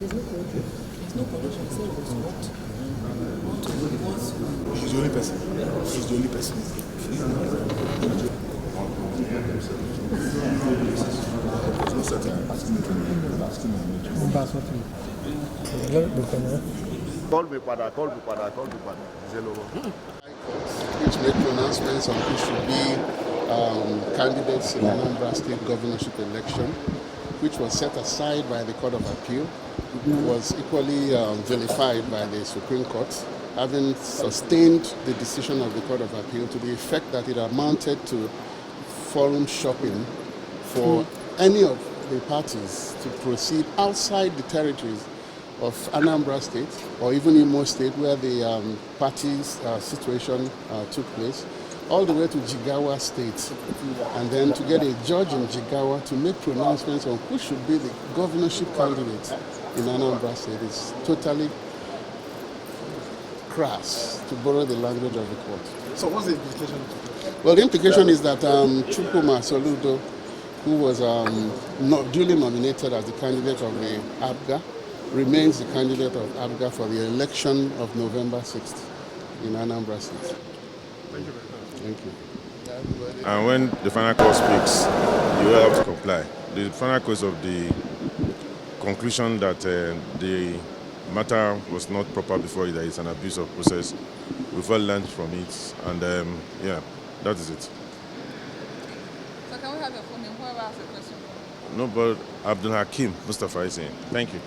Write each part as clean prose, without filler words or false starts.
There's no corruption. There's no corruption. She's the only person. She's the only person. There's no certain asking Call me, father. Which make pronouncements on who should be candidates in Anambra State Governorship election, which was set aside by the Court of Appeal, was equally vilified by the Supreme Court, having sustained the decision of the Court of Appeal to the effect that it amounted to forum shopping for any of the parties to proceed outside the territories of Anambra State or even Imo State, where the party's situation took place, all the way to Jigawa State, and then to get a judge in Jigawa to make pronouncements on who should be the governorship candidate in Anambra State is totally crass, to borrow the language of the court. So what's the implication? Well, the implication is that Chukwuma Soludo, who was not duly nominated as the candidate of the APGA, remains the candidate of APGA for the election of November 6th in Anambra State. Thank you very much. Thank you. And when the final court speaks, you will have to comply. The final court of the conclusion that the matter was not proper before there is an abuse of process, we've all learned from it, and yeah, that is it. So can we have your phone name? Whoever has a question. No, but Abdul Hakim Mustafa is saying. Thank you.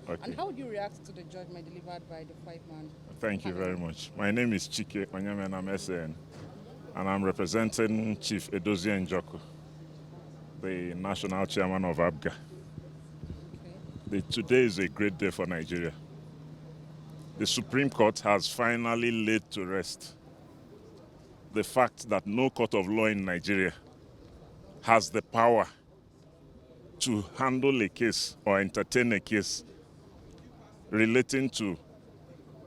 Okay. And how would you react to the judgment delivered by the five-man? Thank you very much. My name is Chike Onyame, I'm SN, and I'm representing Chief Edozie Njoku, the national chairman of APGA. Okay. Today is a great day for Nigeria. The Supreme Court has finally laid to rest the fact that no court of law in Nigeria has the power to handle a case or entertain a case relating to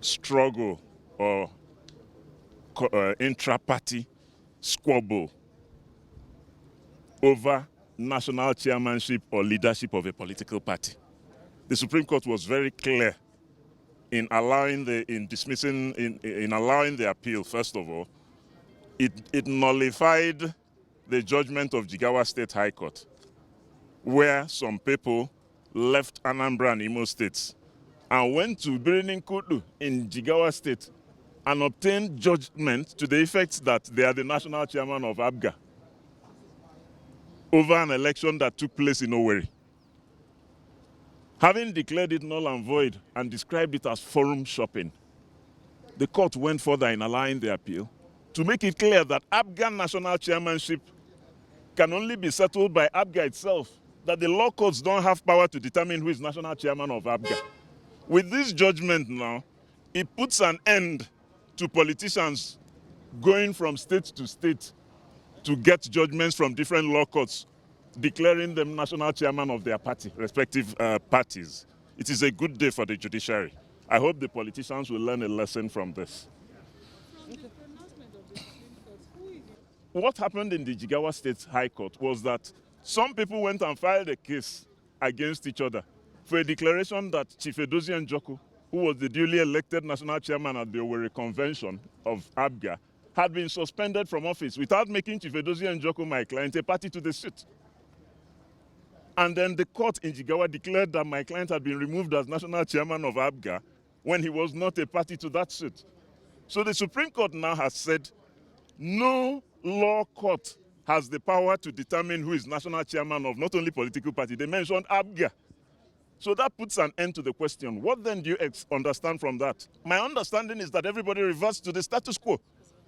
struggle or intra-party squabble over national chairmanship or leadership of a political party. The Supreme Court was very clear in allowing allowing the appeal. First of all, it nullified the judgment of Jigawa State High Court, where some people left Anambra and Imo states and went to Birnin Kudu in Jigawa State and obtained judgment to the effect that they are the national chairman of APGA over an election that took place in Owerri. Having declared it null and void and described it as forum shopping, the court went further in allowing the appeal to make it clear that APGA national chairmanship can only be settled by APGA itself, that the law courts don't have power to determine who is national chairman of APGA. With this judgment now, it puts an end to politicians going from state to state to get judgments from different law courts, declaring them national chairman of their party, respective parties. It is a good day for the judiciary. I hope the politicians will learn a lesson from this. What happened in the Jigawa State High Court was that some people went and filed a case against each other for a declaration that Chief Edozie Njoku, who was the duly elected national chairman at the Owerri Convention of APGA, had been suspended from office without making Chief Edozie Njoku, my client, a party to the suit. And then the court in Jigawa declared that my client had been removed as national chairman of APGA when he was not a party to that suit. So the Supreme Court now has said no law court has the power to determine who is national chairman of not only political party, they mentioned APGA. So that puts an end to the question. What then do you understand from that? My understanding is that everybody reverts to the status quo.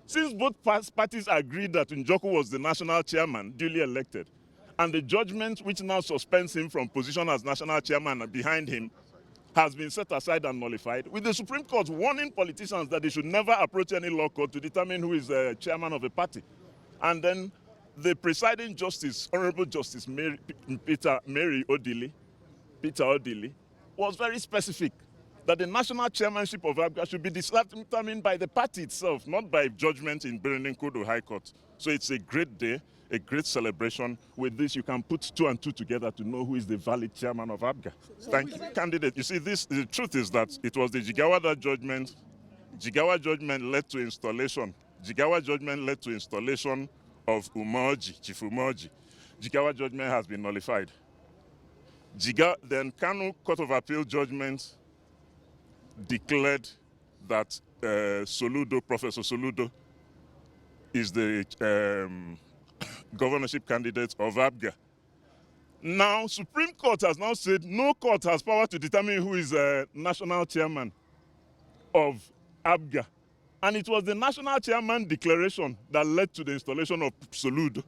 Since both parties agreed that Njoku was the national chairman, duly elected, and the judgment which now suspends him from position as national chairman behind him has been set aside and nullified, with the Supreme Court warning politicians that they should never approach any law court to determine who is the chairman of a party. And then the presiding justice, Honorable Justice Mary Peter-Odili, was very specific that the national chairmanship of APGA should be determined by the party itself, not by judgment in Benin Kodo High Court. So it's a great day, a great celebration. With this, you can put 2 and 2 together to know who is the valid chairman of APGA. Thank you, candidate. You see, the truth is that it was the Jigawa judgment. Jigawa judgment led to installation. Jigawa judgment led to installation of Umeoji, Chief Umeoji. Jigawa judgment has been nullified. Then Kano Court of Appeal judgment declared that Professor Soludo is the governorship candidate of APGA. Now, Supreme Court has now said no court has power to determine who is national chairman of APGA. And it was the national chairman declaration that led to the installation of Soludo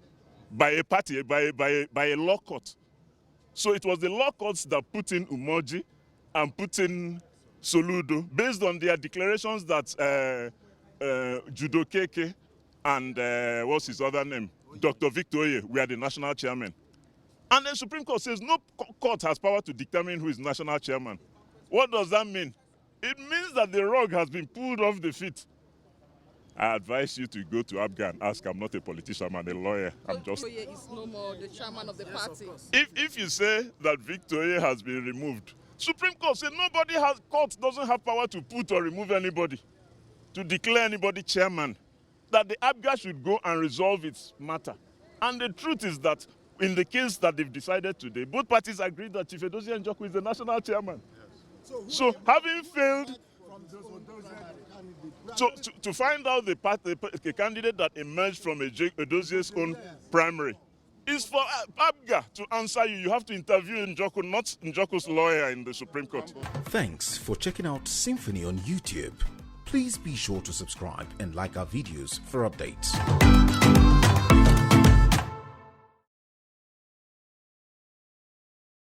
by a party, by a law court. So it was the law courts that put in Umeoji and put in Soludo based on their declarations that Jude Okeke and what's his other name? Dr. Victor Oye were the national chairman. And the Supreme Court says no court has power to determine who is national chairman. What does that mean? It means that the rug has been pulled off the feet. I advise you to go to APGA and ask. I'm not a politician, I'm a lawyer. I'm just... Victor Oye is no more the chairman of the party. If you say that Victor Oye has been removed, Supreme Court said court doesn't have power to put or remove anybody, to declare anybody chairman, that the APGA should go and resolve its matter. And the truth is that in the case that they've decided today, both parties agreed that Chief Edozie Njoku is the national chairman. Yes. So having failed... So to find out the candidate that emerged from Edozie's own primary is for APGA to answer you. You have to interview Njoku, not Njoku's lawyer in the Supreme Court. Thanks for checking out SYMFONI on YouTube. Please be sure to subscribe and like our videos for updates.